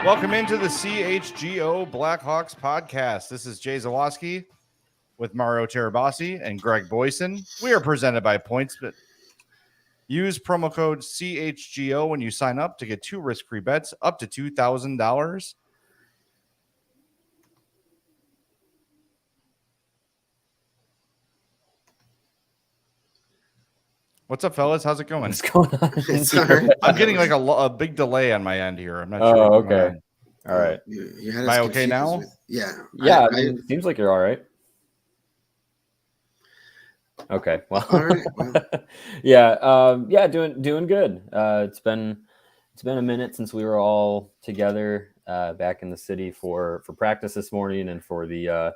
Welcome into the CHGO Blackhawks Podcast. This is Zawaski with Mario Tirabassi and Greg Boysen. We are presented by PointsBet. Use promo code CHGO when you sign up to get 2 risk-free bets up to $2,000. What's up, fellas? How's it going? What's going on? I'm getting like a big delay on my end here. I'm not sure. Oh, okay. All right. You had Am I okay now? Yeah. Yeah, it seems like you're all right. Okay. Well, all right. Well. yeah, doing good. It's been a minute since we were all together back in the city for practice this morning and for the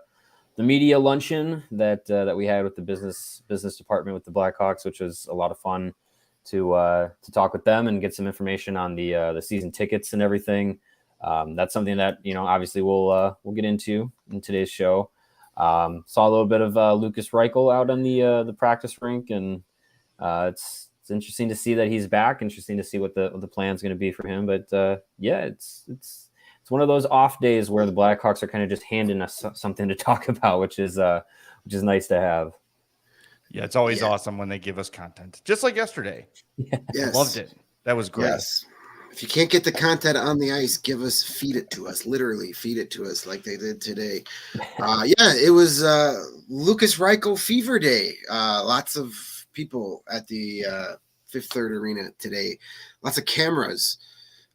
media luncheon that we had with the business department with the Blackhawks, which was a lot of fun to talk with them and get some information on the season tickets and everything. That's something that, obviously we'll get into in today's show. Saw a little bit of Lukas Reichel out on the practice rink, and it's interesting to see that he's back. Interesting to see what the plan's going to be for him. But it's one of those off days where the Blackhawks are kind of just handing us something to talk about, which is nice to have. Yeah, it's always awesome when they give us content, just like yesterday. Yes. Loved it. That was great. Yes. If you can't get the content on the ice, feed it to us. Literally, feed it to us like they did today. It was Lukas Reichel Fever Day. Lots of people at the Fifth Third Arena today. Lots of cameras.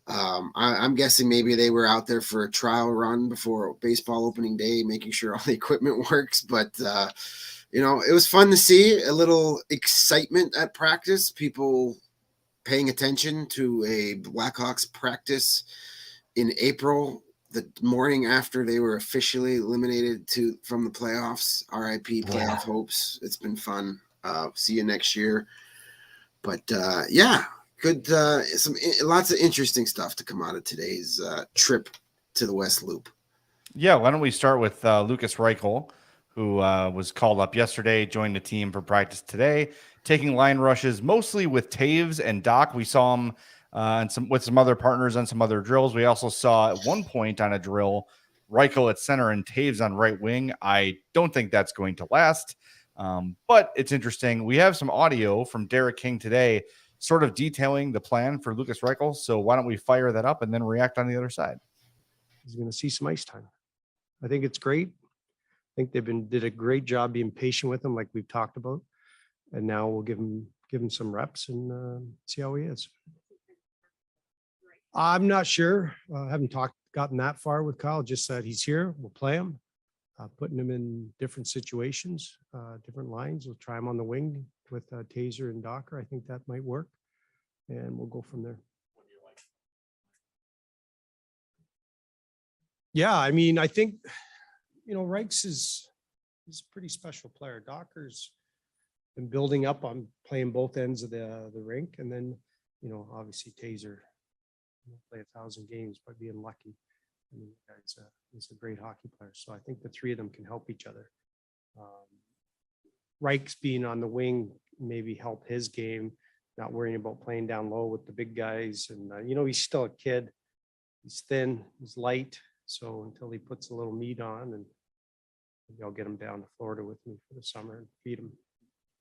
I'm guessing maybe they were out there for a trial run before baseball opening day, making sure all the equipment works. But, it was fun to see a little excitement at practice. People paying attention to a Blackhawks practice in April, the morning after they were officially eliminated from the playoffs. RIP playoff hopes. It's been fun. See you next year. But good. Lots of interesting stuff to come out of today's trip to the West Loop. Yeah, why don't we start with Lukas Reichel, who was called up yesterday, joined the team for practice today, taking line rushes mostly with Taves and Doc. We saw him with some other partners on some other drills. We also saw at one point on a drill Reichel at center and Taves on right wing. I don't think that's going to last, but it's interesting. We have some audio from Derek King today sort of detailing the plan for Lukas Reichel. So why don't we fire that up and then react on the other side? He's going to see some ice time. I think it's great. I think did a great job being patient with him, like we've talked about. And now we'll give him some reps and see how he is. I'm not sure. I haven't gotten that far with Kyle. Just said he's here. We'll play him, putting him in different situations, different lines. We'll try him on the wing with Taser and Docker. I think that might work, and we'll go from there. Yeah, I mean, I think Reichs is a pretty special player. Docker's been building up on playing both ends of the rink, and then obviously Taser play 1,000 games by being lucky. I mean, he's a great hockey player, so I think the three of them can help each other. Reichs being on the wing maybe help his game, not worrying about playing down low with the big guys, and he's still a kid. He's thin, he's light, so until he puts a little meat on, and maybe I'll get him down to Florida with me for the summer and feed him.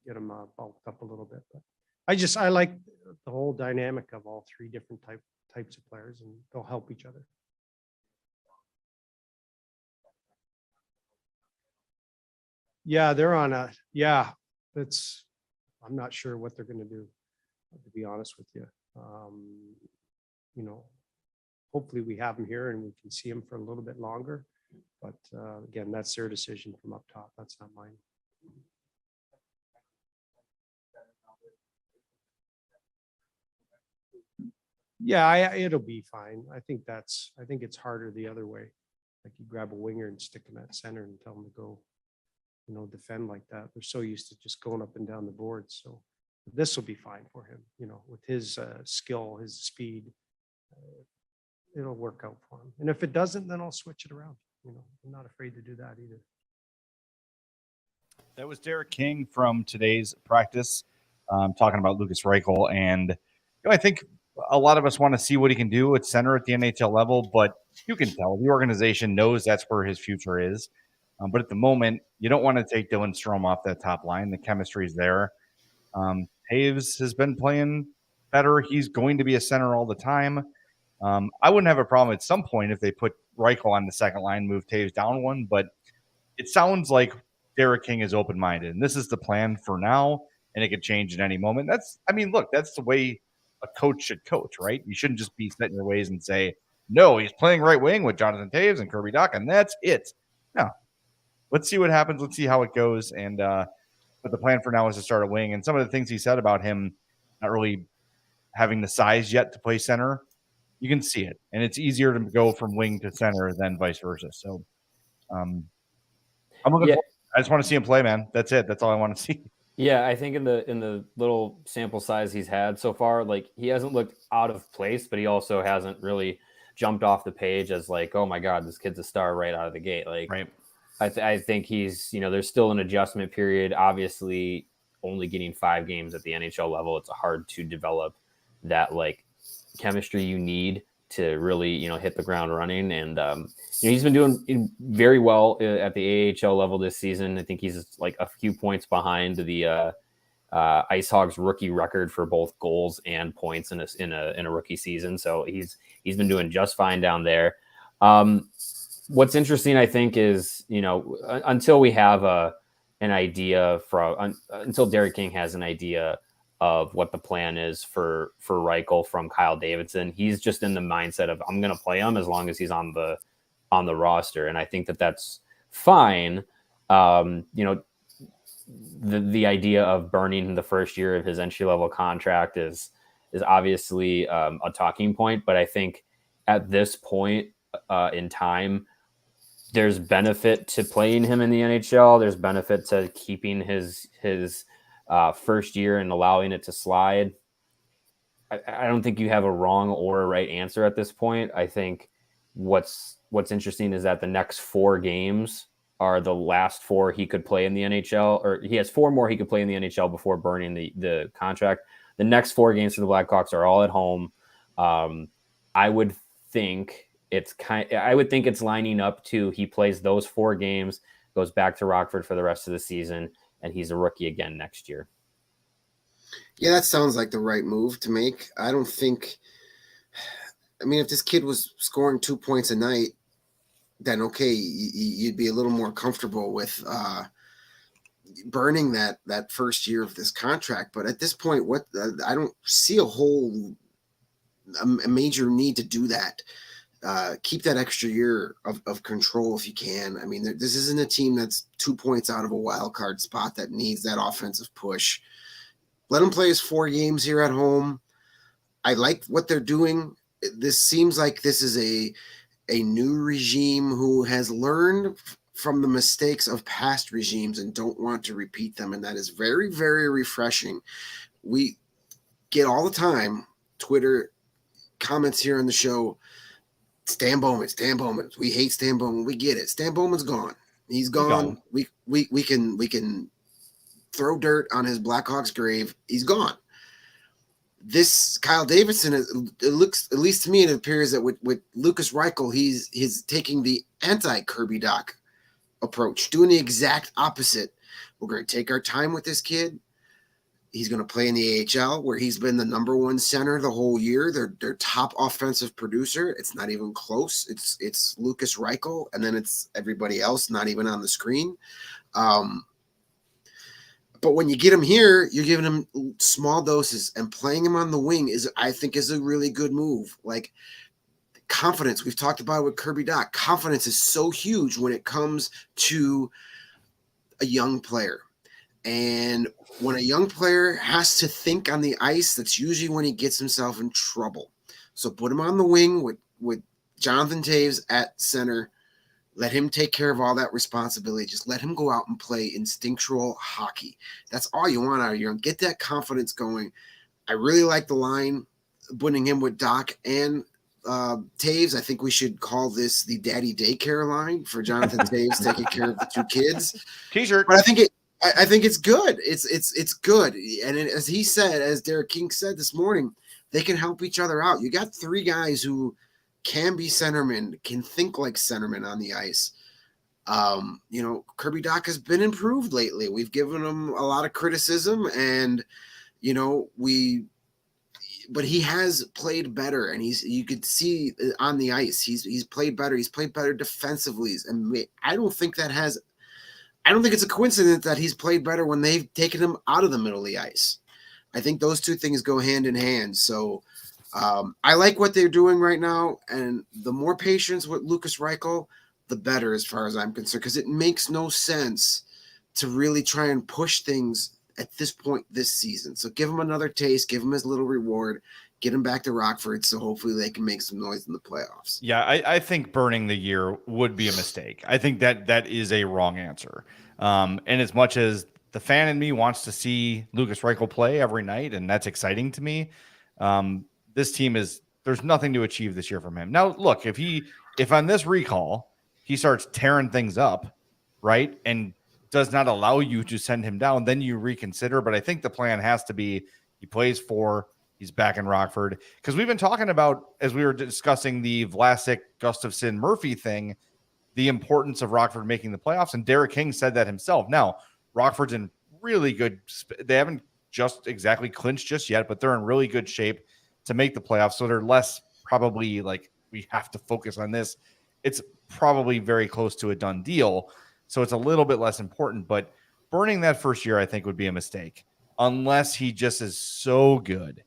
Get them bulked up a little bit, but I like the whole dynamic of all three different types of players, and they'll help each other. Yeah, they're on I'm not sure what they're going to do, to be honest with you. hopefully we have him here and we can see him for a little bit longer. But again, that's their decision from up top. That's not mine. Yeah, it'll be fine. I think it's harder the other way. Like you grab a winger and stick him at center and tell him to go, defend like that. They're so used to just going up and down the board. So this will be fine for him, with his skill, his speed. It'll work out for him. And if it doesn't, then I'll switch it around. I'm not afraid to do that either. That was Derek King from today's practice, talking about Lukas Reichel. And I think a lot of us want to see what he can do at center at the NHL level, but you can tell the organization knows that's where his future is. But at the moment, you don't want to take Dylan Strome off that top line. The chemistry is there. Taves has been playing better. He's going to be a center all the time. I wouldn't have a problem at some point if they put Reichel on the second line, move Taves down one, but it sounds like Derek King is open-minded, and this is the plan for now, and it could change at any moment. That's the way a coach should coach, right? You shouldn't just be set in your ways and say, no, he's playing right wing with Jonathan Taves and Kirby Dach, and that's it. No. Let's see what happens. Let's see how it goes. And but the plan for now is to start a wing. And some of the things he said about him not really having the size yet to play center, you can see it. And it's easier to go from wing to center than vice versa. So I'm looking forward. I just want to see him play, man. That's it. That's all I want to see. Yeah, I think in the little sample size he's had so far, like he hasn't looked out of place, but he also hasn't really jumped off the page as like, oh my God, this kid's a star right out of the gate. Like, right. I think he's, there's still an adjustment period. Obviously, only getting 5 games at the NHL level, it's hard to develop that like chemistry you need to really, hit the ground running. And he's been doing very well at the AHL level this season. I think he's like a few points behind the Ice Hogs rookie record for both goals and points in a rookie season. So he's been doing just fine down there. What's interesting, I think, is, until we have an idea until Derek King has an idea of what the plan is for Reichel from Kyle Davidson, he's just in the mindset of, I'm going to play him as long as he's on the roster. And I think that's fine. The idea of burning the first year of his entry level contract is obviously a talking point, but I think at this point in time, there's benefit to playing him in the NHL. There's benefit to keeping his first year and allowing it to slide. I don't think you have a wrong or a right answer at this point. I think what's interesting is that the next 4 games are the last 4 he could play in the NHL, or he has 4 more he could play in the NHL before burning the contract. The next 4 games for the Blackhawks are all at home. I would think it's lining up to he plays those 4 games, goes back to Rockford for the rest of the season, and he's a rookie again next year. Yeah, that sounds like the right move to make. If this kid was scoring 2 points a night, then okay, you'd be a little more comfortable with burning that first year of this contract. But at this point, I don't see a major need to do that. Keep that extra year of control if you can. I mean, this isn't a team that's 2 points out of a wild card spot that needs that offensive push. Let him play his 4 games here at home. I like what they're doing. This seems like this is a new regime who has learned from the mistakes of past regimes and don't want to repeat them. And that is very, very refreshing. We get all the time Twitter comments here on the show. Stan Bowman. We hate Stan Bowman. We get it. Stan Bowman's gone. He's gone. We can throw dirt on his Blackhawks grave. He's gone. This Kyle Davidson, it looks, at least to me, it appears that with Lukas Reichel, he's taking the anti-Kirby Dach approach, doing the exact opposite. We're going to take our time with this kid. He's going to play in the AHL, where he's been the number 1 center the whole year. Their top offensive producer. It's not even close. It's Lukas Reichel, and then it's everybody else not even on the screen. But when you get him here, you're giving him small doses, and playing him on the wing I think is a really good move. Like, confidence. We've talked about it with Kirby Doc. Confidence is so huge when it comes to a young player. And when a young player has to think on the ice, that's usually when he gets himself in trouble. So put him on the wing with Jonathan Toews at center. Let him take care of all that responsibility. Just let him go out and play instinctual hockey. That's all you want out of young. Get that confidence going. I really like the line, putting him with Doc and Toews. I think we should call this the daddy daycare line for Jonathan Toews taking care of the two kids. T-shirt. But I think it's good. It's good. And as he said, as Derek King said this morning, they can help each other out. You got three guys who can be centermen, can think like centermen on the ice. Kirby Doc has been improved lately. We've given him a lot of criticism, and but he has played better, and you could see on the ice he's played better. He's played better defensively, and I don't think it's a coincidence that he's played better when they've taken him out of the middle of the ice. I think those two things go hand in hand. So I like what they're doing right now, and the more patience with Lukas Reichel, the better as far as I'm concerned, because it makes no sense to really try and push things at this point this season. So give him another taste, give him his little reward, get him back to Rockford, so hopefully they can make some noise in the playoffs. Yeah, I think burning the year would be a mistake. I think that is a wrong answer. And as much as the fan in me wants to see Lukas Reichel play every night, and that's exciting to me, this team there's nothing to achieve this year from him. Now, look, if on this recall he starts tearing things up, right, and does not allow you to send him down, then you reconsider. But I think the plan has to be he plays 4, he's back in Rockford. Because we've been talking about, as we were discussing the Vlasic, Gustafsson, Murphy thing, the importance of Rockford making the playoffs. And Derek King said that himself. Now, Rockford's in really good – they haven't just exactly clinched just yet, but they're in really good shape to make the playoffs. So they're less probably like, we have to focus on this. It's probably very close to a done deal. So it's a little bit less important, but burning that first year, I think, would be a mistake unless he just is so good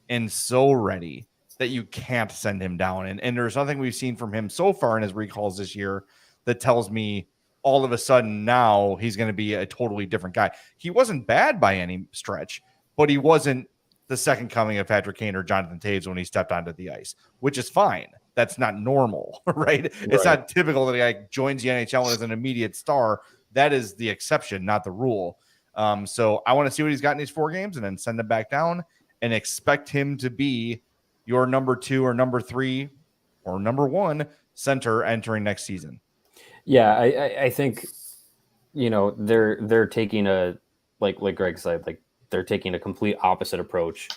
and so ready that you can't send him down. And there's nothing we've seen from him so far in his recalls this year that tells me all of a sudden now he's going to be a totally different guy. He wasn't bad by any stretch, but he wasn't the second coming of Patrick Kane or Jonathan Toews when he stepped onto the ice, which is fine. That's not normal, right? It's not typical that a guy joins the NHL as an immediate star. That is the exception, not the rule. So I want to see what he's got in these 4 games and then send him back down and expect him to be your number 2 or number 3 or number 1 center entering next season. Yeah, I think, they're taking like Greg said, like they're taking a complete opposite approach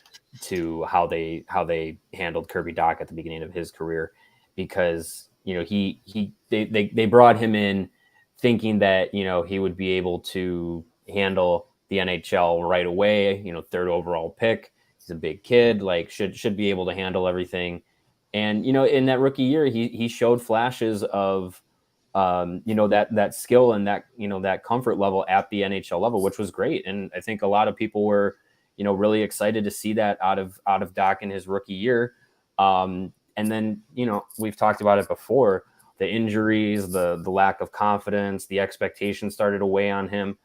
to how they handled Kirby Doc at the beginning of his career, because they brought him in thinking that he would be able to handle the NHL right away. 3rd overall pick. He's a big kid, like should be able to handle everything. And in that rookie year, he showed flashes of that skill and that comfort level at the NHL level, which was great. And I think a lot of people were really excited to see that out of Doc in his rookie year. And then, we've talked about it before, the injuries, the lack of confidence, the expectations started to weigh on him.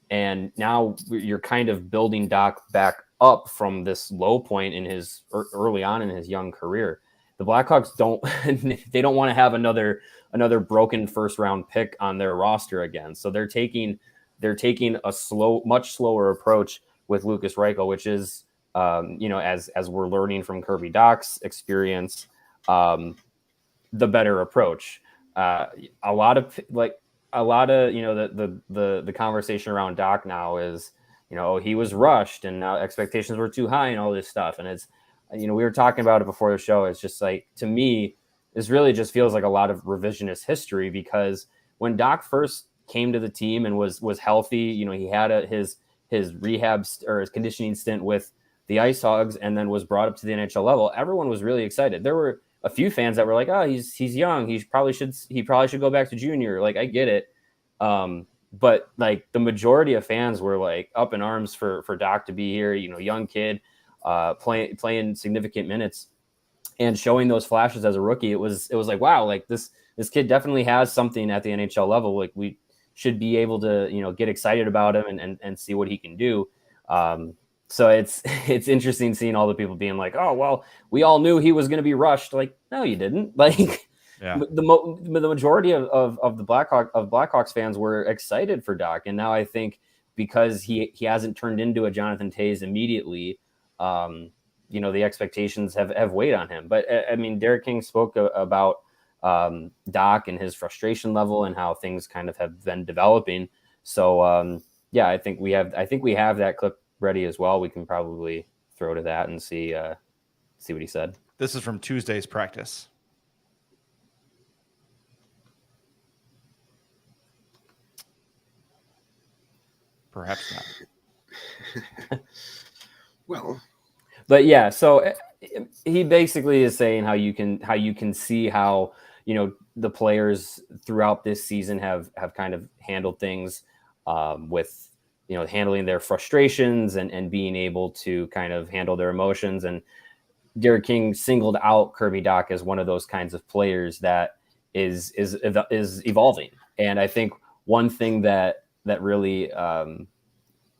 And now you're kind of building Doc back up from this low point in his early on in his young career. The Blackhawks don't want to have another broken first round pick on their roster again. So they're taking a much slower approach with Lukas Reichel, which is, as we're learning from Kirby Doc's experience, the better approach. A lot of the conversation around Doc now is, he was rushed and now expectations were too high and all this stuff. And it's, we were talking about it before the show. It's just like, to me, this really just feels like a lot of revisionist history, because when Doc first came to the team and was healthy, he had his rehab or his conditioning stint with the Ice Hogs and then was brought up to the NHL level. Everyone was really excited. There were a few fans that were like, "Oh, he's young. He probably should go back to junior." Like, I get it. But like the majority of fans were like up in arms for Doc to be here, young kid, playing significant minutes. and showing those flashes as a rookie, it was like, wow, like this kid definitely has something at the NHL level. Like we should be able to, get excited about him and see what he can do. So it's interesting seeing all the people being like, oh, well, we all knew he was going to be rushed. Like, no, you didn't. Like the majority of the Blackhawks fans were excited for Doc. And now I think because he hasn't turned into a Jonathan Toews immediately, the expectations have weighed on him. But I mean, Derek King spoke about Doc and his frustration level and how things kind of have been developing. So I think we have that clip ready as well. We can probably throw to that and see what he said. This is from Tuesday's practice. Perhaps not. Well, but yeah, so he basically is saying how you can see how, the players throughout this season have kind of handled things with, handling their frustrations and being able to kind of handle their emotions. And Derek King singled out Kirby Dach as one of those kinds of players that is evolving. And I think one thing that really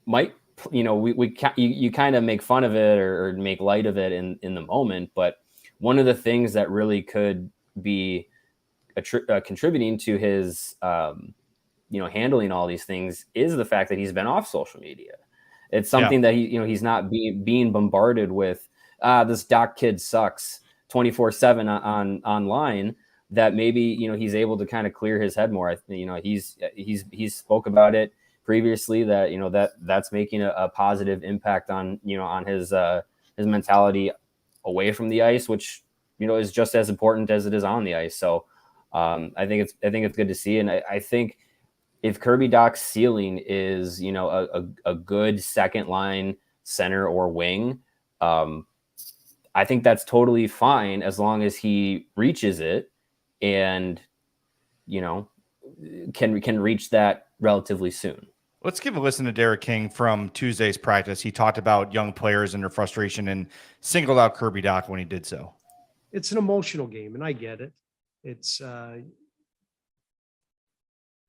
might, you kind of make fun of it or make light of it in the moment, but one of the things that really could be contributing to his handling all these things is the fact that he's been off social media. It's something that he's not being bombarded with this Doc kid sucks 24/7 online, that maybe he's able to kind of clear his head more. He's spoke about it previously that that's making a positive impact on on his mentality away from the ice, which is just as important as it is on the ice. So I think it's good to see, and I think if Kirby Dach's ceiling is a good second line center or wing, I think that's totally fine as long as he reaches it and can reach that relatively soon. Let's give a listen to Derek King from Tuesday's practice. He talked about young players and their frustration and singled out Kirby Dach when he did so. It's an emotional game, and I get it. It's you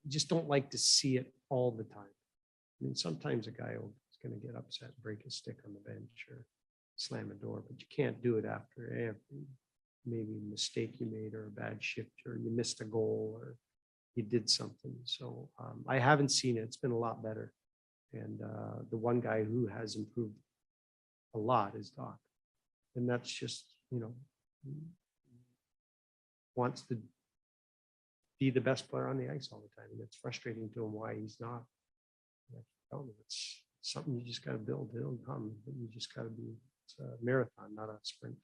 just don't like to see it all the time. I mean, sometimes a guy is going to get upset, break his stick on the bench, or slam a door, but you can't do it after every maybe mistake you made or a bad shift or you missed a goal or you did something. So I haven't seen it. It's been a lot better. And the one guy who has improved a lot is Doc. And that's just, wants to be the best player on the ice all the time. And it's frustrating to him why he's not. It's something you just got to build. It'll come, but you just got to be, it's a marathon, not a sprint.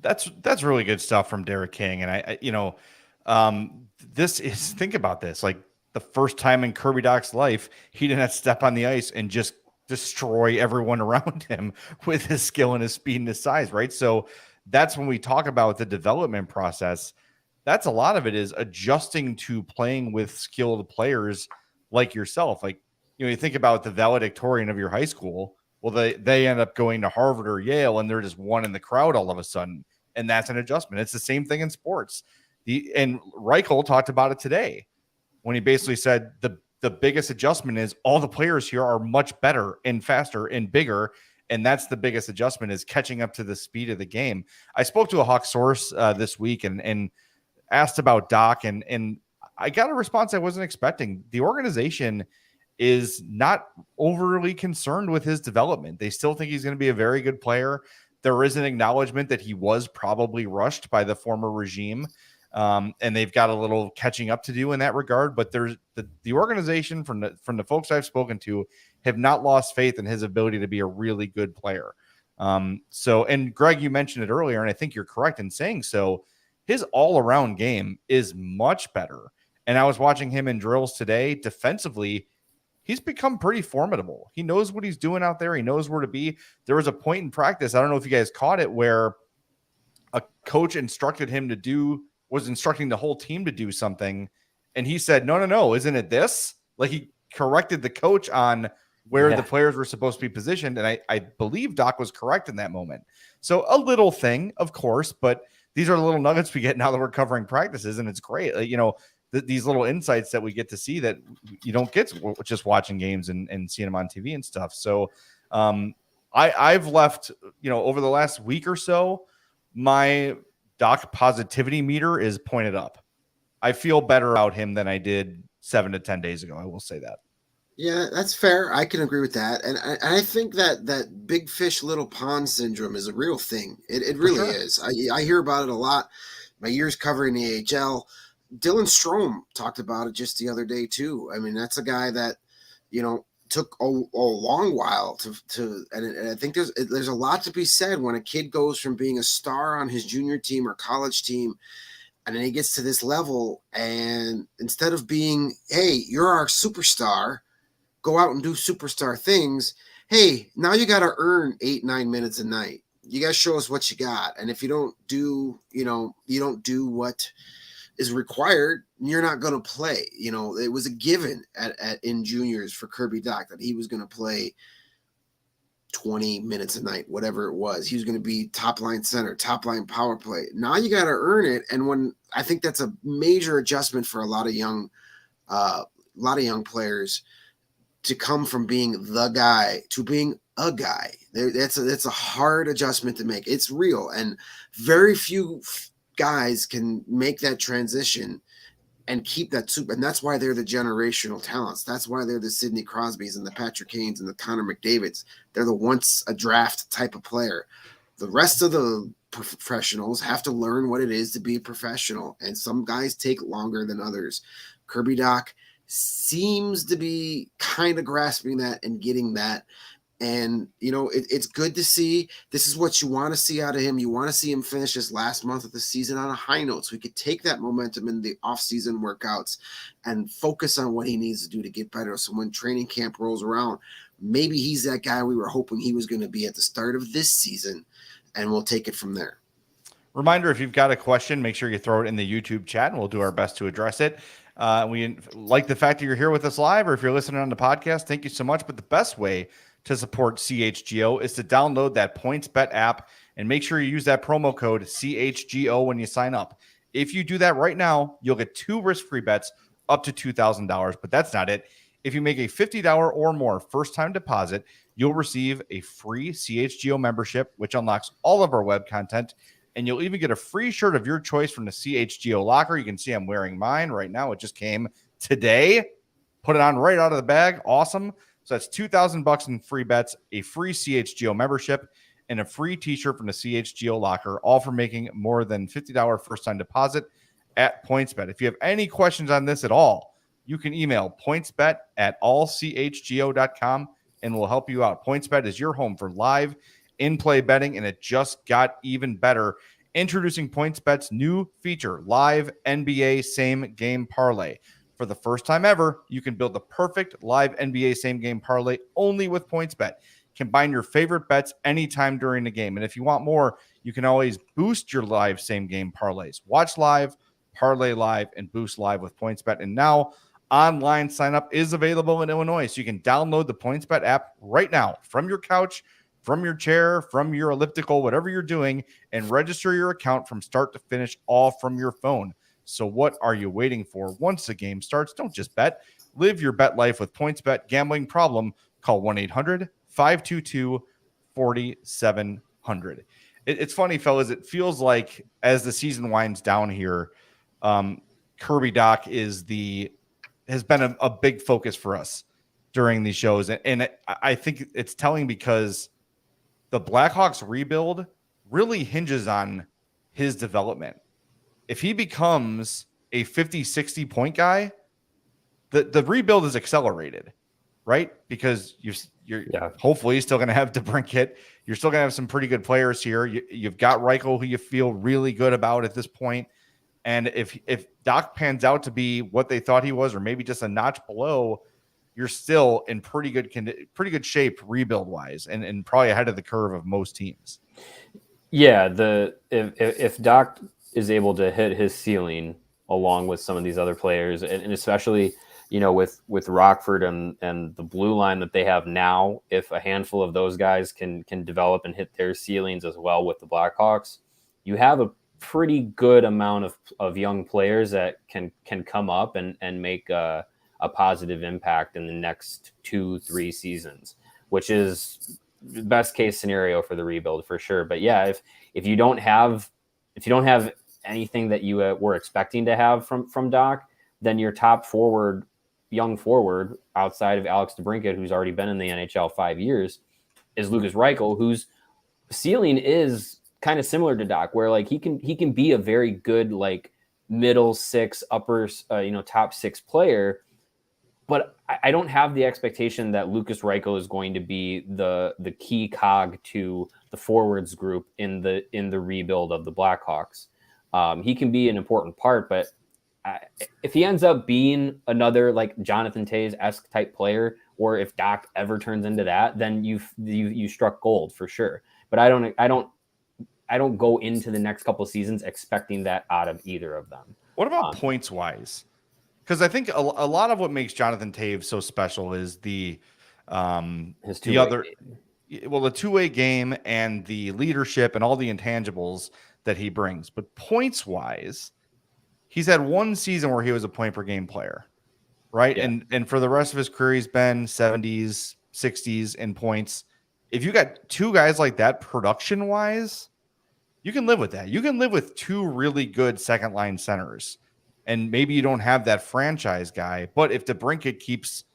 That's really good stuff from Derek King. And this is, think about this, like the first time in Kirby Dach's life, he didn't have to step on the ice and just destroy everyone around him with his skill and his speed and his size. Right. So that's when we talk about the development process. That's a lot of it is adjusting to playing with skilled players like yourself. Like, you think about the valedictorian of your high school. Well, they end up going to Harvard or Yale, and they're just one in the crowd all of a sudden, and that's an adjustment. It's the same thing in sports. And Reichel talked about it today when he basically said the biggest adjustment is all the players here are much better and faster and bigger, and that's the biggest adjustment is catching up to the speed of the game. I spoke to a Hawk source this week and asked about Doc, and I got a response I wasn't expecting. The organization is not overly concerned with his development. They still think he's going to be a very good player. There is an acknowledgement that he was probably rushed by the former regime, and they've got a little catching up to do in that regard. But there's the organization from the folks I've spoken to have not lost faith in his ability to be a really good player. And Greg, you mentioned it earlier, and I think you're correct in saying so. His all-around game is much better. And I was watching him in drills today. Defensively, he's become pretty formidable. He knows what he's doing out there. He knows where to be. There was a point in practice, I don't know if you guys caught it, where a coach instructed him was instructing the whole team to do something. And he said, no, isn't it this? Like he corrected the coach on where the players were supposed to be positioned. And I believe Doc was correct in that moment. So a little thing, of course, but these are the little nuggets we get now that we're covering practices, and it's great. These little insights that we get to see that you don't get just watching games and seeing them on TV and stuff. So I've left, over the last week or so, my Doc positivity meter is pointed up. I feel better about him than I did 7 to 10 days ago. I will say that. Yeah, that's fair. I can agree with that. And I think that big fish, little pond syndrome is a real thing. It really is. I hear about it a lot. My years covering the AHL. Dylan Strome talked about it just the other day too. I mean, that's a guy that, took a long while to and I think there's a lot to be said when a kid goes from being a star on his junior team or college team, and then he gets to this level, and instead of being, hey, you're our superstar, go out and do superstar things, hey, now you got to earn 8-9 minutes a night. You got to show us what you got. And if you don't do, you don't do what is required, you're not going to play. It was a given in juniors for Kirby Dach that he was going to play 20 minutes a night, whatever it was. He was going to be top line center, top line power play. Now you got to earn it. And when I think that's a major adjustment for a lot of young players to come from being the guy to being a guy. That's a hard adjustment to make. It's real. And very few guys can make that transition and keep that super. And that's why they're the generational talents. That's why they're the Sidney Crosbys and the Patrick Kanes and the Connor McDavids. They're the once a draft type of player. The rest of the professionals have to learn what it is to be a professional. And some guys take longer than others. Kirby Dach seems to be kind of grasping that and getting that. And, it's good to see. This is what you want to see out of him. You want to see him finish this last month of the season on a high note so we could take that momentum in the off-season workouts and focus on what he needs to do to get better. So when training camp rolls around, maybe he's that guy we were hoping he was going to be at the start of this season, and we'll take it from there. Reminder, if you've got a question, make sure you throw it in the YouTube chat, and we'll do our best to address it. We like the fact that you're here with us live, or if you're listening on the podcast, thank you so much. But the best way to support CHGO is to download that PointsBet app and make sure you use that promo code CHGO when you sign up. If you do that right now, you'll get 2 risk-free bets up to $2,000, but that's not it. If you make a $50 or more first-time deposit, you'll receive a free CHGO membership, which unlocks all of our web content, and you'll even get a free shirt of your choice from the CHGO locker. You can see I'm wearing mine right now. It just came today. Put it on right out of the bag. Awesome. So that's $2,000 in free bets, a free CHGO membership, and a free t-shirt from the CHGO locker, all for making more than $50 first-time deposit at PointsBet. If you have any questions on this at all, you can email pointsbet@allchgo.com, and we'll help you out. PointsBet is your home for live in-play betting, and it just got even better. Introducing PointsBet's new feature, Live NBA Same Game Parlay. For the first time ever, you can build the perfect live NBA Same Game Parlay only with PointsBet. Combine your favorite bets anytime during the game. And if you want more, you can always boost your live Same Game Parlays. Watch live, parlay live, and boost live with PointsBet. And now, online sign-up is available in Illinois, so you can download the PointsBet app right now from your couch, from your chair, from your elliptical, whatever you're doing, and register your account from start to finish, all from your phone. So what are you waiting for? Once the game starts, don't just bet. Live your bet life with PointsBet. Gambling problem? Call 1-800-522-4700. It's funny, fellas. It feels like as the season winds down here, Kirby Dach has been a big focus for us during these shows. And I think it's telling because the Blackhawks rebuild really hinges on his development. If he becomes a 50, 60 point guy, the rebuild is accelerated, right? Because you're hopefully still going to have DeBrincat. You're still going to have some pretty good players here. You've got Reichel, who you feel really good about at this point. And if Dach pans out to be what they thought he was, or maybe just a notch below, you're still in pretty good shape rebuild wise, and probably ahead of the curve of most teams. Yeah, if Dach is able to hit his ceiling along with some of these other players, and especially with Rockford and the blue line that they have now, if a handful of those guys can develop and hit their ceilings as well with the Blackhawks, you have a pretty good amount of young players that can come up and make a positive impact in the next 2-3 seasons, which is the best case scenario for the rebuild for sure. But yeah, if you don't have anything that you were expecting to have from Doc, then your top young forward outside of Alex DeBrincat, who's already been in the NHL 5 years, is Lukas Reichel, whose ceiling is kind of similar to Doc, where like he can be a very good like middle six, upper top six player. But I don't have the expectation that Lukas Reichel is going to be the key cog to the forwards group in the rebuild of the Blackhawks. He can be an important part, but if he ends up being another like Jonathan Toews-esque type player, or if Doc ever turns into that, then you struck gold for sure. But I don't go into the next couple of seasons expecting that out of either of them. What about points wise? Because I think a lot of what makes Jonathan Toews so special is the two-way game and the leadership and all the intangibles that he brings. But points wise, he's had one season where he was a point per game player, right? Yeah. And for the rest of his career, he's been 70s, 60s in points. If you got two guys like that production wise, you can live with that. You can live with two really good second line centers. And maybe you don't have that franchise guy, but if DeBrincat keeps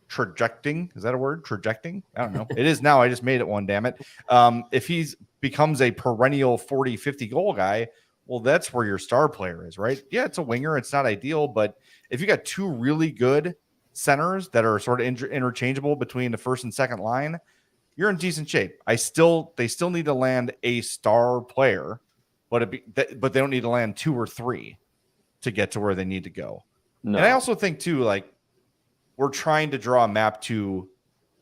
trajecting, is that a word? Trajecting? I don't know. It is now. I just made it one, damn it. If he becomes a perennial 40, 50 goal guy, well, that's where your star player is, right? Yeah, it's a winger. It's not ideal, but if you got two really good centers that are sort of interchangeable between the first and second line, you're in decent shape. They still need to land a star player, but they don't need to land two or three to get to where they need to go. No. And I also think too, like, we're trying to draw a map to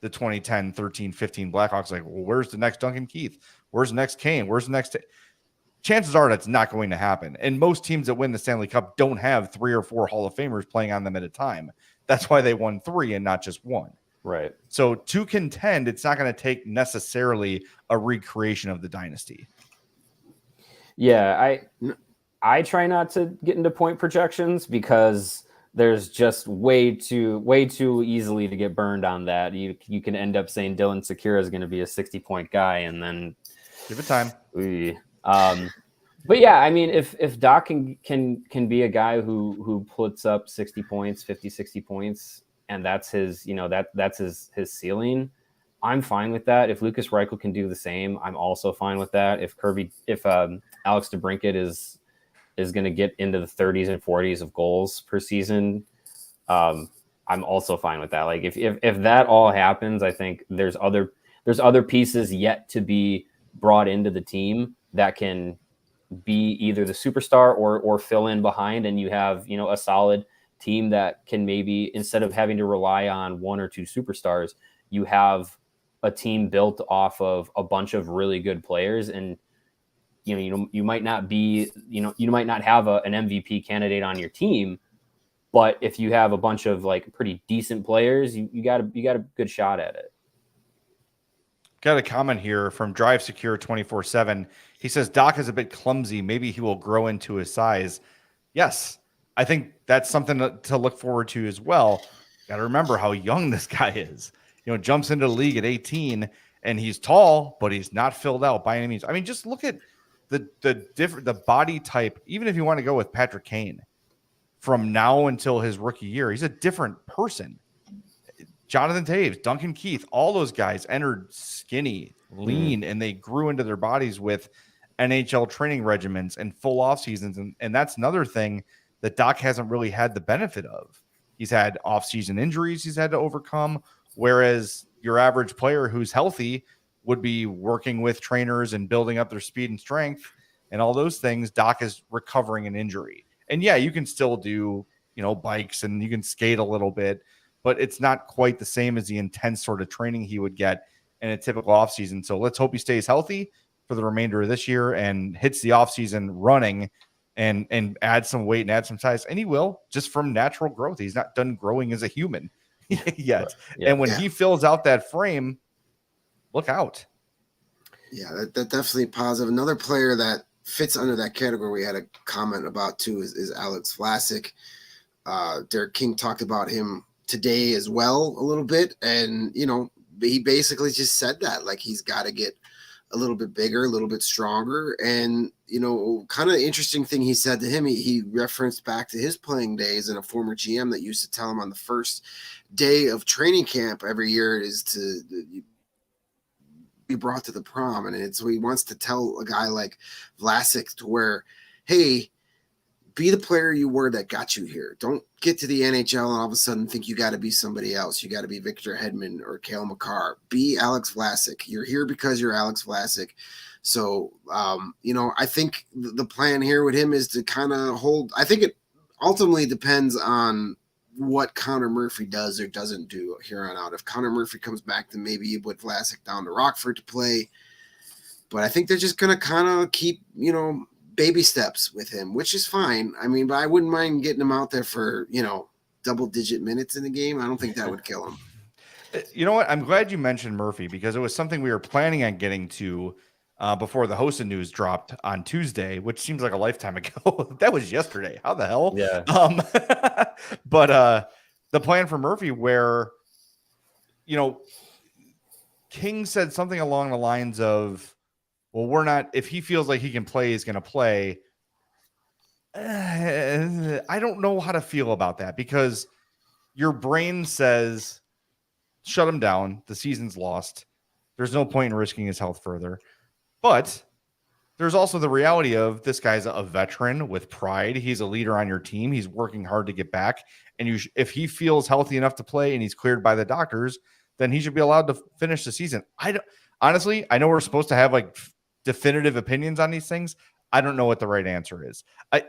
the 2010, 13, 15 Blackhawks. Like, well, where's the next Duncan Keith? Where's the next Kane? Where's the next? Chances are that's not going to happen. And most teams that win the Stanley Cup don't have 3 or 4 Hall of Famers playing on them at a time. That's why they won 3 and not just 1. Right. So to contend, it's not going to take necessarily a recreation of the dynasty. Yeah, I try not to get into point projections because there's just way too easily to get burned on that. You can end up saying Dylan Sekura is going to be a 60-point guy, and then give it time. But yeah, I mean, if Doc can be a guy who puts up 60 points, 50, 60 points, and that's his, that's his ceiling, I'm fine with that. If Lukas Reichel can do the same, I'm also fine with that. If Alex DeBrincat is going to get into the 30s and 40s of goals per season, I'm also fine with that. Like if that all happens, I think there's other pieces yet to be brought into the team that can be either the superstar or fill in behind, and you have a solid team that can maybe, instead of having to rely on 1 or 2 superstars, you have a team built off of a bunch of really good players. And you might not be, you might not have an MVP candidate on your team, but if you have a bunch of like pretty decent players, you got a good shot at it. Got a comment here from Drive Secure 24/7. He says Doc is a bit clumsy. Maybe he will grow into his size. Yes, I think that's something to look forward to as well. Got to remember how young this guy is. Jumps into the league at 18, and he's tall, but he's not filled out by any means. I mean, just look at the body type. Even if you want to go with Patrick Kane, from now until his rookie year, he's a different person. Jonathan Toews, Duncan Keith, all those guys entered skinny, lean, and they grew into their bodies with NHL training regimens and full off seasons. And that's another thing that Doc hasn't really had the benefit of. He's had off-season injuries he's had to overcome, whereas your average player who's healthy would be working with trainers and building up their speed and strength and all those things. Doc is recovering an injury. And yeah, you can still do, bikes and you can skate a little bit, but it's not quite the same as the intense sort of training he would get in a typical offseason. So let's hope he stays healthy for the remainder of this year and hits the offseason running and add some weight and add some size, and he will, just from natural growth. He's not done growing as a human yet. Yeah. And when he fills out that frame, look out. Yeah, that definitely positive. Another player that fits under that category we had a comment about too is Alex Vlasic. Derek King talked about him today as well a little bit, and he basically just said that, like, he's got to get a little bit bigger, a little bit stronger. And kind of interesting thing he said to him, he referenced back to his playing days and a former GM that used to tell him on the first day of training camp every year is to be brought to the prom. And so he wants to tell a guy like Vlasic to where, hey, be the player you were that got you here. Don't get to the NHL and all of a sudden think you got to be somebody else. You got to be Victor Hedman or Cale Makar. Be Alex Vlasic. You're here because you're Alex Vlasic. So, I think the plan here with him is to kind of hold. I think it ultimately depends on what Connor Murphy does or doesn't do here on out. If Connor Murphy comes back, then maybe you put Vlasic down to Rockford to play. But I think they're just going to kind of keep, baby steps with him, which is fine. I mean, but I wouldn't mind getting him out there for, double-digit minutes in the game. I don't think that would kill him. You know what? I'm glad you mentioned Murphy, because it was something we were planning on getting to before the Hosta news dropped on Tuesday, which seems like a lifetime ago. That was yesterday. How the hell? Yeah. But the plan for Murphy, where, King said something along the lines of, well, if he feels like he can play, he's going to play. I don't know how to feel about that, because your brain says, shut him down. The season's lost. There's no point in risking his health further. But there's also the reality of this guy's a veteran with pride. He's a leader on your team. He's working hard to get back. And if he feels healthy enough to play and he's cleared by the doctors, then he should be allowed to finish the season. Honestly, I know we're supposed to have like definitive opinions on these things. I don't know what the right answer is.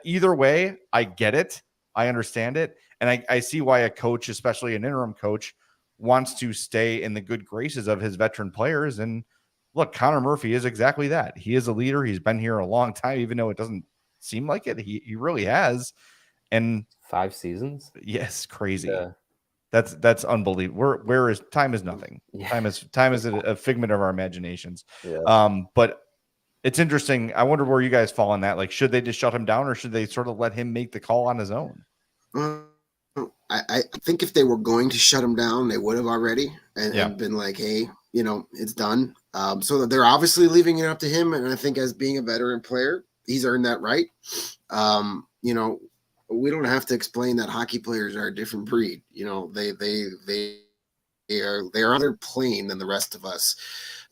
Either way, I get it. I understand it. And I see why a coach, especially an interim coach, wants to stay in the good graces of his veteran players. And look, Connor Murphy is exactly that. He is a leader. He's been here a long time, even though it doesn't seem like it. He really has. And 5 seasons. Yes, crazy. Yeah. That's unbelievable. Where is time is nothing. Yeah. Time is a figment of our imaginations. Yeah. But it's interesting. I wonder where you guys fall on that. Like, should they just shut him down, or should they sort of let him make the call on his own? I think if they were going to shut him down, they would have already and been like, hey, it's done. So they're obviously leaving it up to him. And I think as being a veteran player, he's earned that right. We don't have to explain that hockey players are a different breed. They are on another plane than the rest of us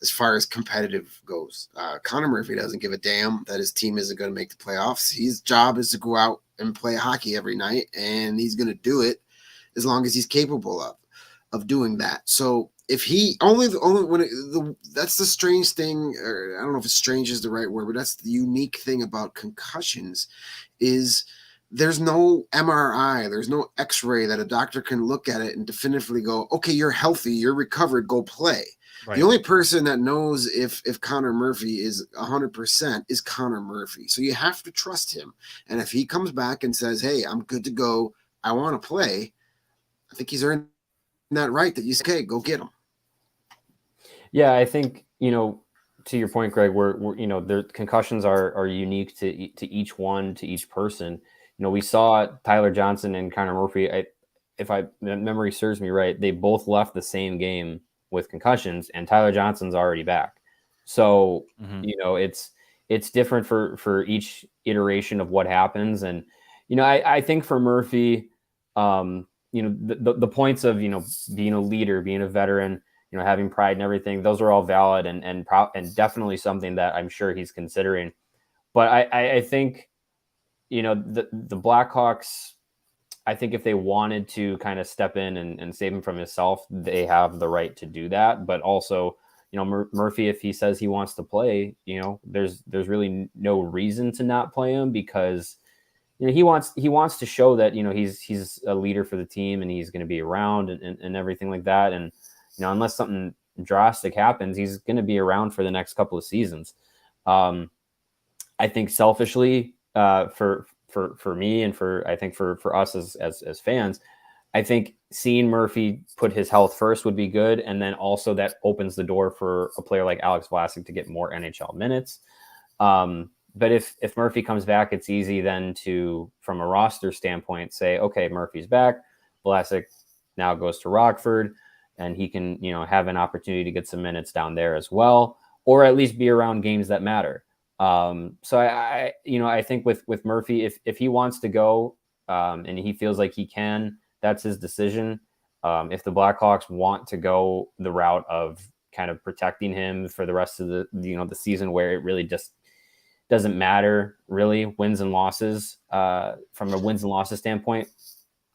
as far as competitive goes. Connor Murphy doesn't give a damn that his team isn't going to make the playoffs. His job is to go out and play hockey every night, and he's going to do it as long as he's capable of doing that. So if he that's the strange thing, or I don't know if strange is the right word, but that's the unique thing about concussions is there's no MRI, there's no X-ray that a doctor can look at it and definitively go, okay, you're healthy, you're recovered, go play. Right. The only person that knows if Connor Murphy is 100% is Connor Murphy. So you have to trust him. And if he comes back and says, hey, I'm good to go, I want to play, I think he's earned that right that you say, okay, go get him. Yeah, I think, to your point, Greg, we're their concussions are unique to each one, to each person. We saw Tyler Johnson and Connor Murphy. If memory serves me right, they both left the same game with concussions, and Tyler Johnson's already back. So, it's different for each iteration of what happens. And, I think for Murphy, the points of, being a leader, being a veteran, having pride and everything, those are all valid and definitely something that I'm sure he's considering. But I think, the Blackhawks, I think if they wanted to kind of step in and save him from himself, they have the right to do that. But also, Murphy, if he says he wants to play, there's really no reason to not play him, because he wants to show that he's a leader for the team and he's going to be around and everything like that. And unless something drastic happens, he's going to be around for the next couple of seasons. I think selfishly, for me and I think for us as fans. I think seeing Murphy put his health first would be good. And then also that opens the door for a player like Alex Vlasic to get more NHL minutes. But if Murphy comes back, it's easy then to, from a roster standpoint, say, okay, Murphy's back. Vlasic now goes to Rockford and he can, have an opportunity to get some minutes down there as well, or at least be around games that matter. So I think with Murphy, if he wants to go and he feels like he can, that's his decision. If the Blackhawks want to go the route of kind of protecting him for the rest of the season, where it really just doesn't matter really wins and losses, from a wins and losses standpoint,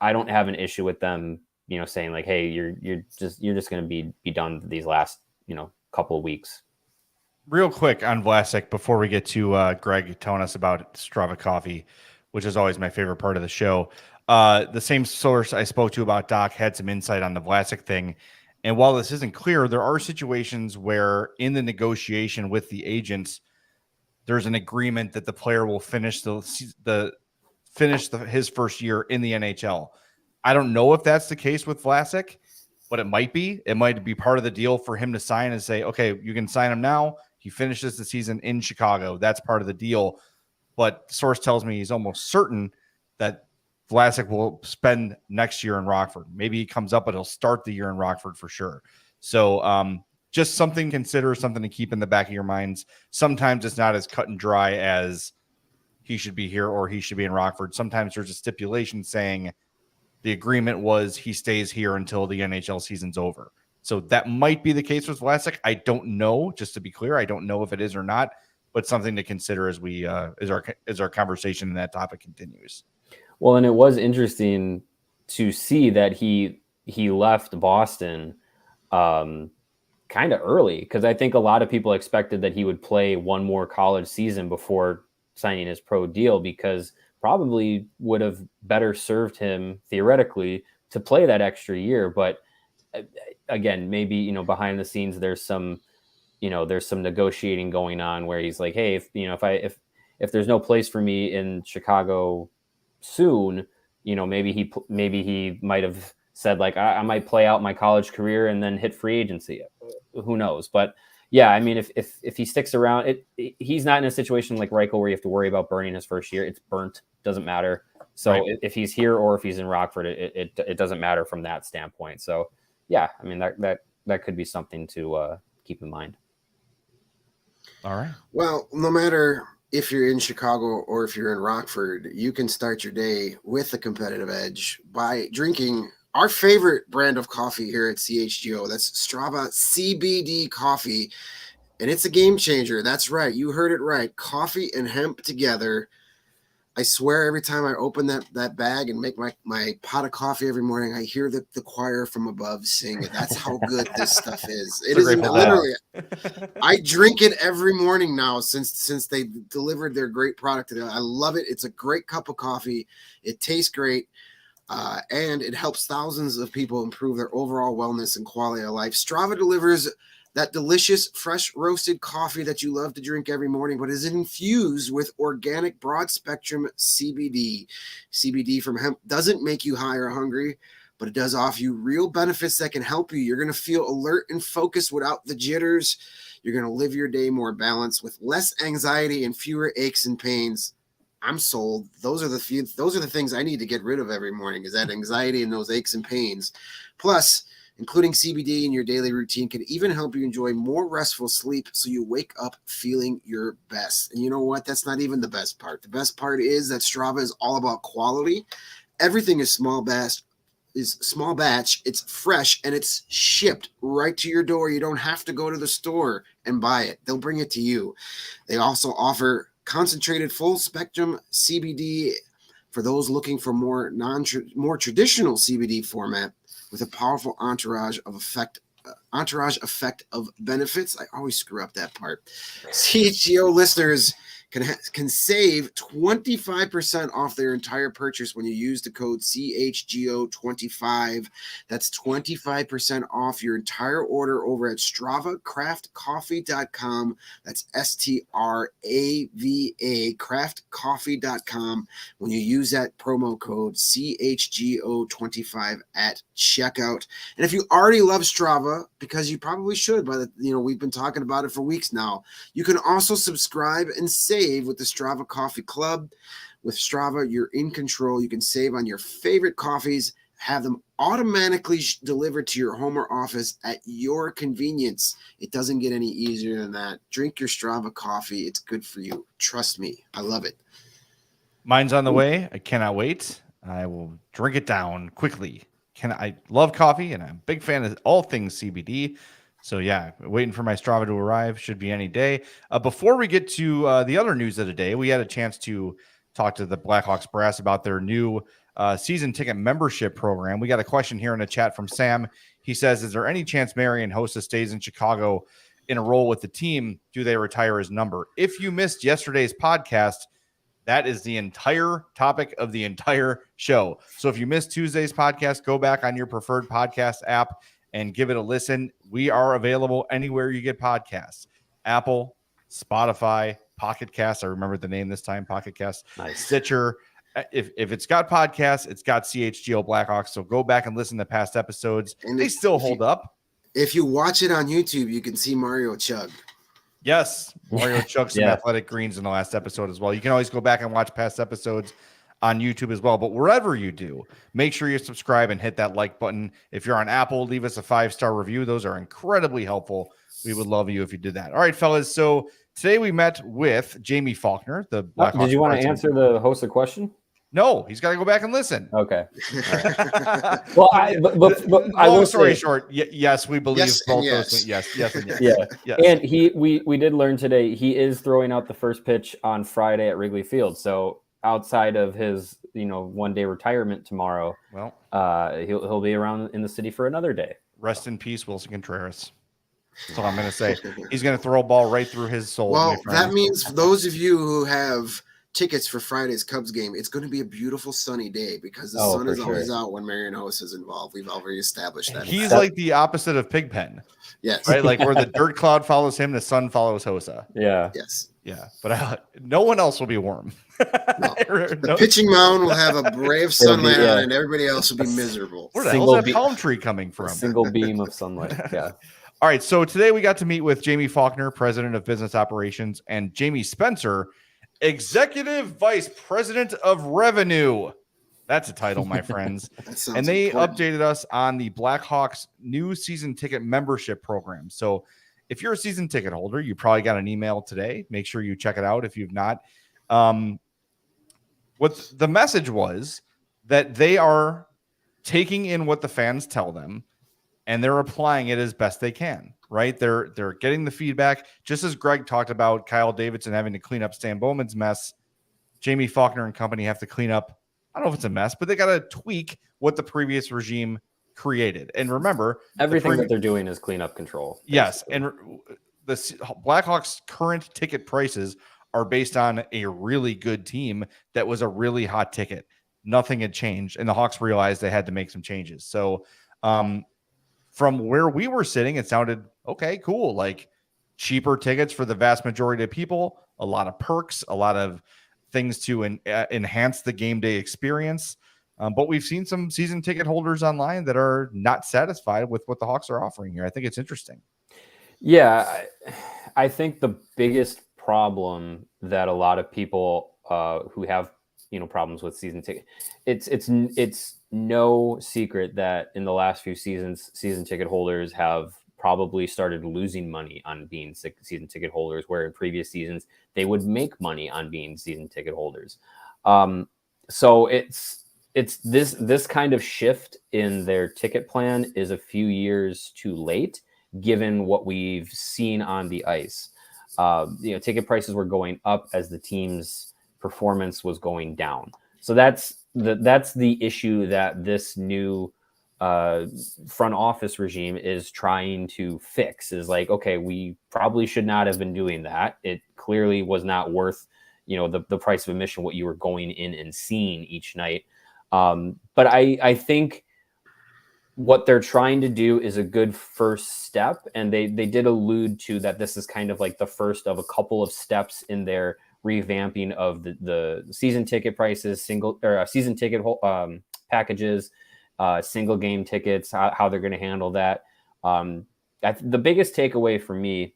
I don't have an issue with them, saying like, hey, you're just going to be done these last, couple of weeks. Real quick on Vlasic before we get to Greg telling us about Strava coffee, which is always my favorite part of the show. The same source I spoke to about Doc had some insight on the Vlasic thing. And while this isn't clear, there are situations where in the negotiation with the agents, there's an agreement that the player will finish his first year in the NHL. I don't know if that's the case with Vlasic, but it might be. It might be part of the deal for him to sign and say, okay, you can sign him now. He finishes the season in Chicago. That's part of the deal. But the source tells me he's almost certain that Vlasic will spend next year in Rockford. Maybe he comes up, but he'll start the year in Rockford for sure. So just something to consider, something to keep in the back of your minds. Sometimes it's not as cut and dry as he should be here or he should be in Rockford. Sometimes there's a stipulation saying the agreement was he stays here until the NHL season's over. So that might be the case with Vlasic. I don't know, just to be clear. I don't know if it is or not, but something to consider as we as our conversation in that topic continues. Well, and it was interesting to see that he left Boston kind of early, because I think a lot of people expected that he would play one more college season before signing his pro deal, because probably would have better served him theoretically to play that extra year. But again, maybe, behind the scenes, there's some negotiating going on where he's like, hey, if there's no place for me in Chicago soon, maybe he might have said like, I might play out my college career and then hit free agency. Who knows? But yeah, I mean, if he sticks around, he's not in a situation like Reichel where you have to worry about burning his first year. It's burnt, doesn't matter. So right. If he's here or if he's in Rockford, it doesn't matter from that standpoint. So yeah, I mean, that could be something to keep in mind. All right. Well, no matter if you're in Chicago or if you're in Rockford, you can start your day with a competitive edge by drinking our favorite brand of coffee here at CHGO. That's Strava CBD coffee, and it's a game changer. That's right. You heard it right. Coffee and hemp together. I swear every time I open that bag and make my pot of coffee every morning, I hear the choir from above sing it. That's how good this stuff is. It is literally. I drink it every morning now since they delivered their great product today. I love it. It's a great cup of coffee. It tastes great. And it helps thousands of people improve their overall wellness and quality of life. Strava delivers that delicious, fresh roasted coffee that you love to drink every morning, but is infused with organic broad spectrum CBD. CBD from hemp doesn't make you high or hungry, but it does offer you real benefits that can help you. You're going to feel alert and focused without the jitters. You're going to live your day more balanced with less anxiety and fewer aches and pains. I'm sold. Those are the things I need to get rid of every morning, is that anxiety and those aches and pains. Plus, including CBD in your daily routine can even help you enjoy more restful sleep so you wake up feeling your best. And you know what? That's not even the best part. The best part is that Strava is all about quality. Everything is small batch. It's fresh, and it's shipped right to your door. You don't have to go to the store and buy it. They'll bring it to you. They also offer concentrated full spectrum CBD for those looking for more traditional CBD format with a powerful entourage effect of benefits. I always screw up that part. CHGO listeners can save 25% off their entire purchase when you use the code CHGO25. That's 25% off your entire order over at StravaCraftCoffee.com. That's STRAVA craftcoffee.com when you use that promo code CHGO25 at checkout. And if you already love Strava, because you probably should, we've been talking about it for weeks now, you can also subscribe and save with the Strava Coffee Club. With Strava, you're in control. You can save on your favorite coffees, have them automatically delivered to your home or office at your convenience. It doesn't get any easier than that. Drink your Strava coffee. It's good for you. Trust me. I love it. Mine's on the way. I cannot wait. I will drink it down quickly. I love coffee, and I'm a big fan of all things CBD. So, yeah, waiting for my Strava to arrive. Should be any day. Before we get to the other news of the day, we had a chance to talk to the Blackhawks brass about their new season ticket membership program. We got a question here in the chat from Sam. He says, is there any chance Marian Hossa stays in Chicago in a role with the team? Do they retire his number? If you missed yesterday's podcast, that is the entire topic of the entire show. So if you missed Tuesday's podcast, go back on your preferred podcast app and give it a listen. We are available anywhere you get podcasts. Apple, Spotify, Pocket Cast. I remember the name this time, Pocket Cast. Nice. Stitcher. If it's got podcasts, it's got CHGO Blackhawks. So go back and listen to past episodes. And they still hold up. If you watch it on YouTube, you can see Mario chug. Yes, Mario chugged some athletic greens in the last episode as well. You can always go back and watch past episodes on YouTube as well. But wherever you do, make sure you subscribe and hit that like button. If you're on Apple, leave us a 5-star review. Those are incredibly helpful. We would love you if you did that. All right, fellas. So today we met with Jamie Faulkner, the Blackhawks. Did you want to answer the host a question? No, he's got to go back and listen. Okay. Right. Well, long story short, yes, we believe both those. Yes, and yes. Yeah. Yes. And we did learn today he is throwing out the first pitch on Friday at Wrigley Field. So outside of his 1-day retirement tomorrow, well, he'll be around in the city for another day. Rest in peace, Wilson Contreras. That's all I'm going to say. He's going to throw a ball right through his soul. Well, that means for those of you who have tickets for Friday's Cubs game, it's going to be a beautiful sunny day because the sun is always out when Marian Hossa is involved. We've already established that. He's like the opposite of Pigpen. Yes. Right? Like where the dirt cloud follows him, the sun follows Hossa. Yeah. Yes. Yeah. But no one else will be warm. No. The pitching mound will have a ray of sunlight on it, and everybody else will be miserable. Where the hell is that palm tree coming from? A single beam of sunlight. Yeah. All right. So today we got to meet with Jamie Faulkner, president of business operations, and Jamie Spencer, executive vice president of revenue. That's a title, my friends. And they updated us on the Blackhawks new season ticket membership program. So if you're a season ticket holder, you probably got an email today. Make sure you check it out if you've not. What the message was that they are taking in what the fans tell them and they're applying it as best they can, right? They're getting the feedback. Just as Greg talked about Kyle Davidson having to clean up Stan Bowman's mess, Jamie Faulkner and company have to clean up, I don't know if it's a mess, but they got to tweak what the previous regime created. And remember, everything that they're doing is cleanup control. Basically. Yes. And the Blackhawks' current ticket prices are based on a really good team that was a really hot ticket. Nothing had changed. And the Hawks realized they had to make some changes. So from where we were sitting, it sounded okay, cool. Like cheaper tickets for the vast majority of people, a lot of perks, a lot of things to enhance the game day experience. But we've seen some season ticket holders online that are not satisfied with what the Hawks are offering here. I think it's interesting. Yeah, I think the biggest problem that a lot of people who have problems with season ticket, it's no secret that in the last few seasons, season ticket holders have probably started losing money on being season ticket holders, where in previous seasons they would make money on being season ticket holders. So it's this kind of shift in their ticket plan is a few years too late, given what we've seen on the ice. Ticket prices were going up as the team's performance was going down. So that's the issue that this new front office regime is trying to fix. Is like, okay, we probably should not have been doing that. It clearly was not worth the price of admission, what you were going in and seeing each night. But I think what they're trying to do is a good first step. And they did allude to that this is kind of like the first of a couple of steps in their revamping of the season ticket prices, season ticket packages, single game tickets, how they're going to handle that. The biggest takeaway for me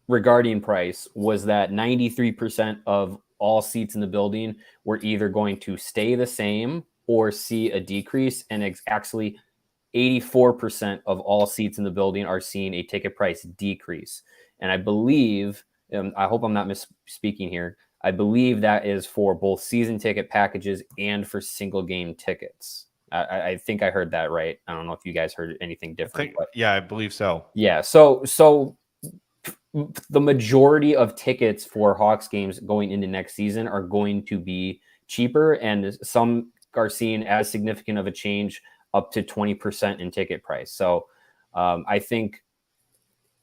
regarding price was that 93% of all seats in the building were either going to stay the same or see a decrease. And actually 84% of all seats in the building are seeing a ticket price decrease. And I believe, I hope I'm not misspeaking here, I believe that is for both season ticket packages and for single game tickets. I think I heard that right. I don't know if you guys heard anything different. Yeah, I believe so. Yeah. So the majority of tickets for Hawks games going into next season are going to be cheaper, and some are seeing as significant of a change up to 20% in ticket price. So I think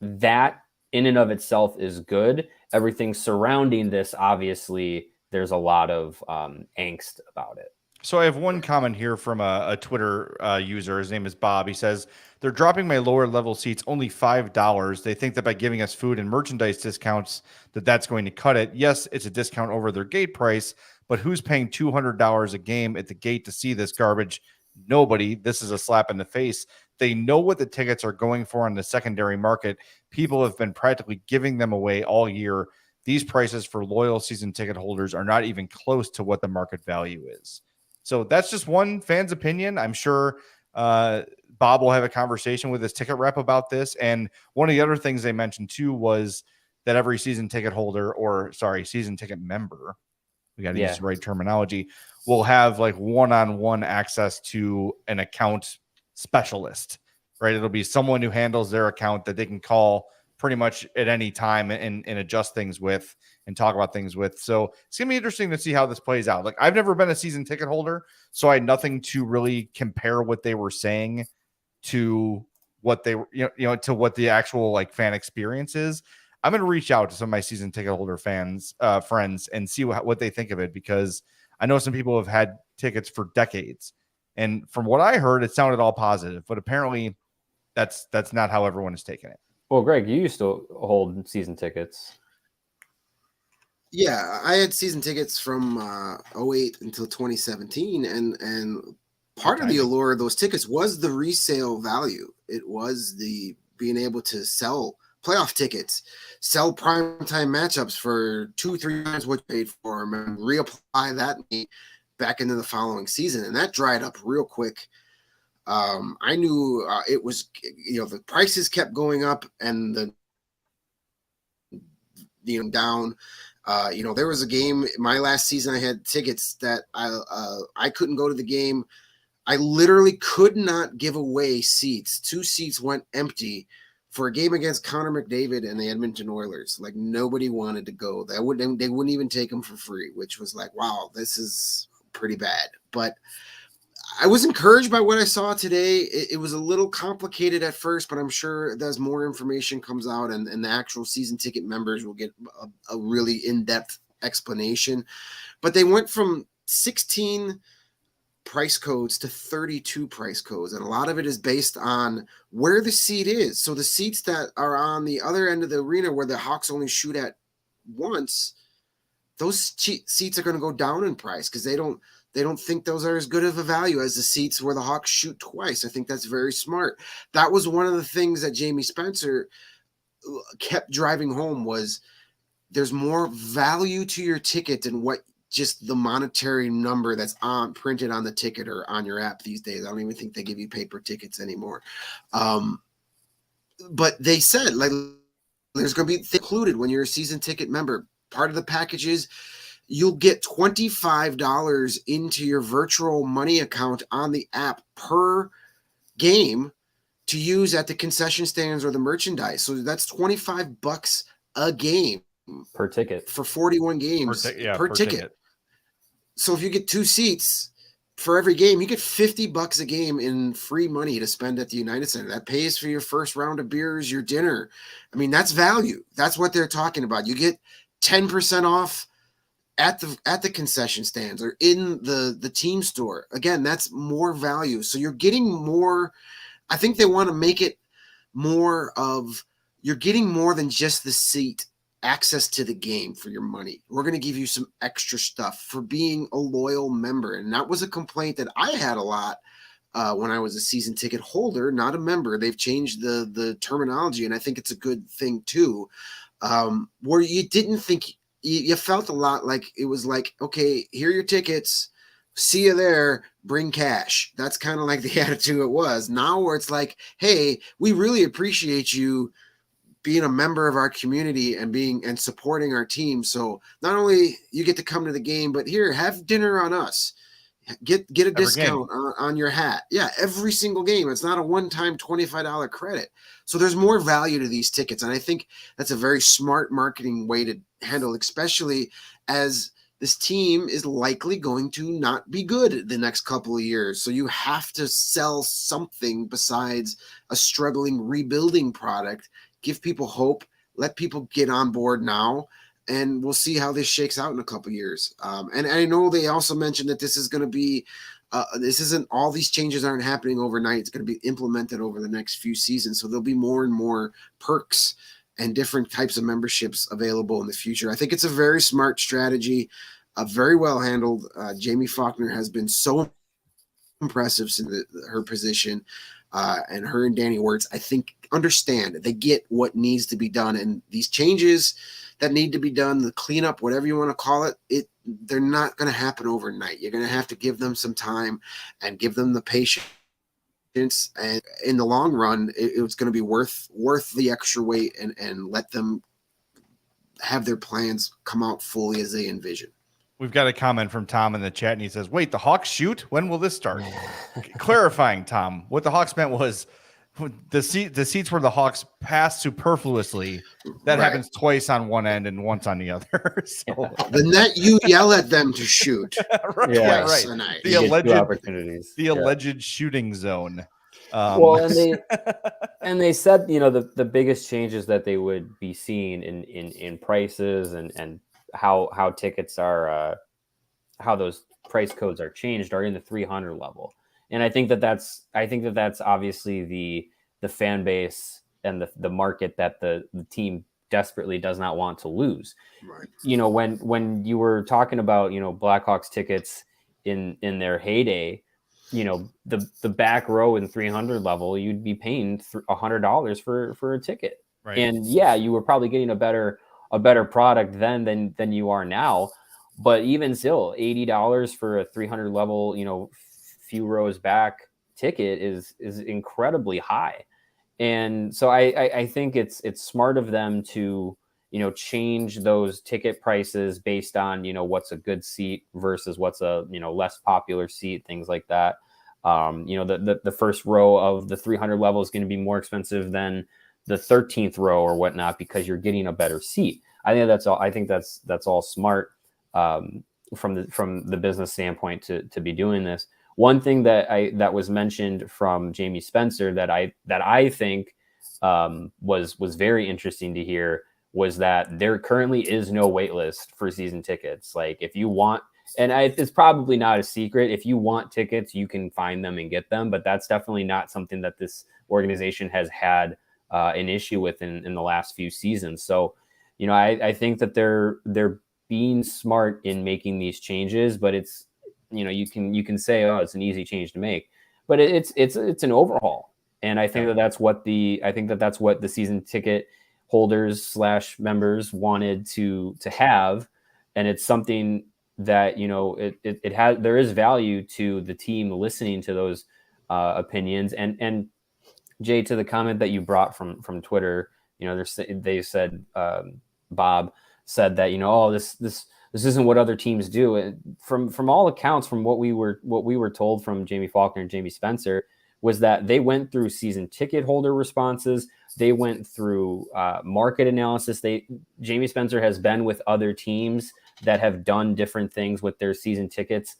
that in and of itself is good. Everything surrounding this, obviously, there's a lot of angst about it. So I have one comment here from a Twitter user. His name is Bob. He says, they're dropping my lower level seats only $5. They think that by giving us food and merchandise discounts, that's going to cut it. Yes, it's a discount over their gate price, but who's paying $200 a game at the gate to see this garbage? Nobody. This is a slap in the face. They know what the tickets are going for on the secondary market. People have been practically giving them away all year. These prices for loyal season ticket holders are not even close to what the market value is. So that's just one fan's opinion. I'm sure Bob will have a conversation with his ticket rep about this. And one of the other things they mentioned too was that every season ticket holder, season ticket member, we got to use the right terminology, will have like one-on-one access to an account specialist, right? It'll be someone who handles their account that they can call pretty much at any time and adjust things with and talk about things with. So it's gonna be interesting to see how this plays out. Like, I've never been a season ticket holder, so I had nothing to really compare what they were saying to what they were, to what the actual like fan experience is. I'm going to reach out to some of my season ticket holder friends and see what they think of it, because I know some people have had tickets for decades. And from what I heard, it sounded all positive, but apparently that's not how everyone is taking it. Well, Greg, you used to hold season tickets. Yeah, I had season tickets from 08 until 2017, and part of the allure of those tickets was the resale value. It was the being able to sell playoff tickets, sell primetime matchups for 2-3 times what you paid for them, and reapply that back into the following season, and that dried up real quick. I knew it was, the prices kept going up and down. There was a game my last season, I had tickets that I couldn't go to the game. I literally could not give away seats. 2 seats went empty for a game against Connor McDavid and the Edmonton Oilers. Like, nobody wanted to go. They wouldn't even take them for free, which was like, wow, this is pretty bad. But I was encouraged by what I saw today. It was a little complicated at first, but I'm sure as more information comes out and the actual season ticket members will get a really in-depth explanation. But they went from 16 price codes to 32 price codes, and a lot of it is based on where the seat is. So the seats that are on the other end of the arena where the Hawks only shoot at once, those seats are going to go down in price because they don't think those are as good of a value as the seats where the Hawks shoot twice. I think that's very smart. That was one of the things that Jamie Spencer kept driving home, was there's more value to your ticket than what just the monetary number that's printed on the ticket or on your app these days. I don't even think they give you paper tickets anymore. But they said, like, there's going to be included when you're a season ticket member. Part of the package is you'll get $25 into your virtual money account on the app per game to use at the concession stands or the merchandise. So that's $25 a game per ticket for 41 games per ticket. So if you get 2 seats for every game, you get $50 a game in free money to spend at the United Center. That pays for your first round of beers, your dinner. I mean, that's value. That's what they're talking about. You get 10% off at the concession stands or in the team store. Again, that's more value. So you're getting more. I think they want to make it more of, you're getting more than just the seat, access to the game for your money. We're going to give you some extra stuff for being a loyal member. And that was a complaint that I had a lot when I was a season ticket holder, not a member. They've changed the terminology, and I think it's a good thing too, where you didn't think, you felt a lot like it was like, okay, here are your tickets, see you there, bring cash. That's kind of like the attitude it was. Now where it's like, hey, we really appreciate you being a member of our community and supporting our team. So not only you get to come to the game, but here, have dinner on us. Get a discount on your hat. Yeah, every single game. It's not a one-time $25 credit. So there's more value to these tickets. And I think that's a very smart marketing way to handle, especially as this team is likely going to not be good the next couple of years. So you have to sell something besides a struggling rebuilding product. Give people hope. Let people get on board now. And we'll see how this shakes out in a couple of years. And I know they also mentioned that this is going to be, this isn't, all these changes aren't happening overnight. It's going to be implemented over the next few seasons. So there'll be more and more perks and different types of memberships available in the future. I think it's a very smart strategy, very well handled. Jamie Faulkner has been so impressive since her position. And her and Danny Wirtz, I think, understand. They get what needs to be done. And these changes that need to be done, the cleanup, whatever you want to call it, they're not going to happen overnight. You're going to have to give them some time and give them the patience. And in the long run, it's going to be worth the extra weight and let them have their plans come out fully as they envision. We've got a comment from Tom in the chat, and he says, wait, the Hawks shoot? When will this start? Clarifying, Tom, what the Hawks meant was the seats where the Hawks pass superfluously. That happens twice on one end and once on the other. So the net, you yell at them to shoot. Right. Yeah, right. The alleged opportunities. The alleged shooting zone. Well, and they said, the biggest changes that they would be seeing in prices and how tickets are, how those price codes are changed are in the 300 level. And I think that's obviously the fan base and the market that the team desperately does not want to lose. Right. When you were talking about, Blackhawks tickets in their heyday, the back row in 300 level, you'd be paying $100 for a ticket. Right. And yeah, you were probably getting a better product then than you are now. But even still, $80 for a 300 level, few rows back ticket is incredibly high. And so I think it's smart of them to, change those ticket prices based on, what's a good seat versus what's a, less popular seat, things like that. The first row of the 300 level is going to be more expensive than the 13th row or whatnot, because you're getting a better seat. I think that's all. I think that's all smart from the business standpoint to be doing this. One thing that was mentioned from Jamie Spencer that I think was very interesting to hear was that there currently is no wait list for season tickets. Like if you want, and it's probably not a secret, if you want tickets, you can find them and get them. But that's definitely not something that this organization has had an issue with in the last few seasons. So, I think that they're being smart in making these changes, but it's, you can say, oh, it's an easy change to make, but it's an overhaul. And I think that's what the season ticket holders / members wanted to have. And it's something that, there is value to the team listening to those opinions. And Jay, to the comment that you brought from Twitter, they said, Bob said that, this isn't what other teams do. And from all accounts, from what we were told from Jamie Faulkner and Jamie Spencer, was that they went through season ticket holder responses. They went through market analysis. Jamie Spencer has been with other teams that have done different things with their season tickets.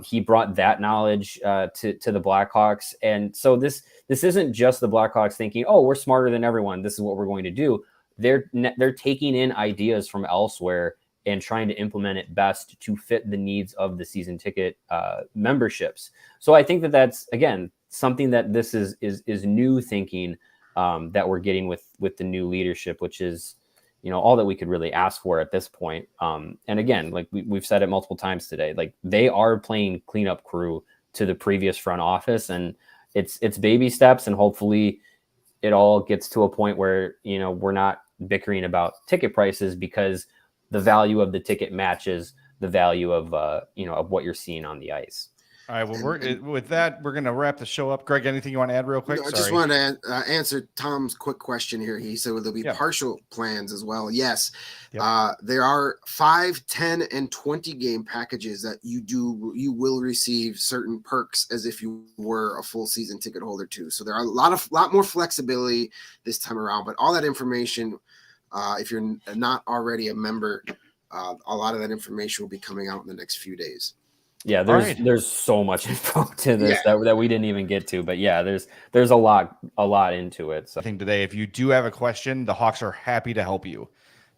He brought that knowledge to the Blackhawks. And so this isn't just the Blackhawks thinking, oh, we're smarter than everyone, this is what we're going to do. They're taking in ideas from elsewhere and trying to implement it best to fit the needs of the season ticket memberships. So I think that that's, again, something that this is new thinking that we're getting with the new leadership, which is, all that we could really ask for at this point. And again, like we've said it multiple times today, like they are playing cleanup crew to the previous front office, and it's baby steps, and hopefully it all gets to a point where, we're not bickering about ticket prices because the value of the ticket matches the value of, of what you're seeing on the ice. All right. Well, with that, we're going to wrap the show up. Greg, anything you want to add real quick? No, I just wanted to answer Tom's quick question here. He said, will there be partial plans as well? Yes. Yep. There are 5, 10, and 20 game packages that you will receive certain perks as if you were a full season ticket holder too. So there are a lot more flexibility this time around, but all that information, if you're not already a member, a lot of that information will be coming out in the next few days. Yeah, there's so much info to this that we didn't even get to, but yeah, there's a lot into it. So I think today, if you do have a question, the Hawks are happy to help you.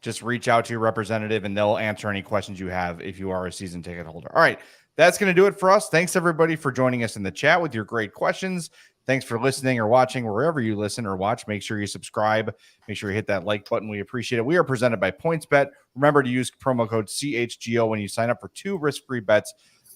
Just reach out to your representative and they'll answer any questions you have if you are a season ticket holder. All right, that's going to do it for us. Thanks everybody for joining us in the chat with your great questions. Thanks for listening or watching wherever you listen or watch. Make sure you subscribe. Make sure you hit that like button. We appreciate it. We are presented by PointsBet. Remember to use promo code CHGO when you sign up for 2 risk-free bets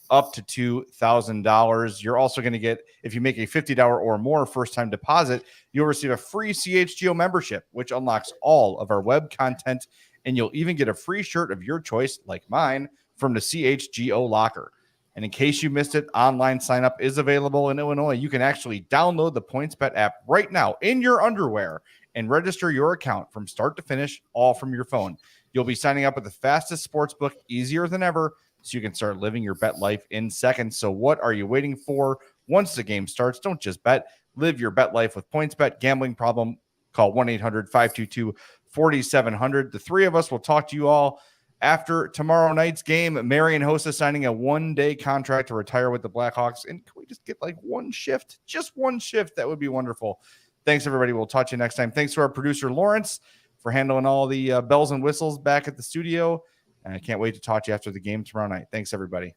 up to $2,000. You're also going to get, if you make a $50 or more first-time deposit, you'll receive a free CHGO membership, which unlocks all of our web content, and you'll even get a free shirt of your choice, like mine, from the CHGO locker. And in case you missed it, online sign-up is available in Illinois. You can actually download the PointsBet app right now in your underwear and register your account from start to finish, all from your phone. You'll be signing up with the fastest sportsbook, easier than ever, so you can start living your bet life in seconds. So what are you waiting for? Once the game starts, don't just bet. Live your bet life with PointsBet. Gambling problem? Call 1-800-522-4700. The three of us will talk to you all after tomorrow night's game. Marian Hossa signing a 1-day contract to retire with the Blackhawks. And can we just get like one shift? Just one shift. That would be wonderful. Thanks, everybody. We'll talk to you next time. Thanks to our producer, Lawrence, for handling all the bells and whistles back at the studio. And I can't wait to talk to you after the game tomorrow night. Thanks, everybody.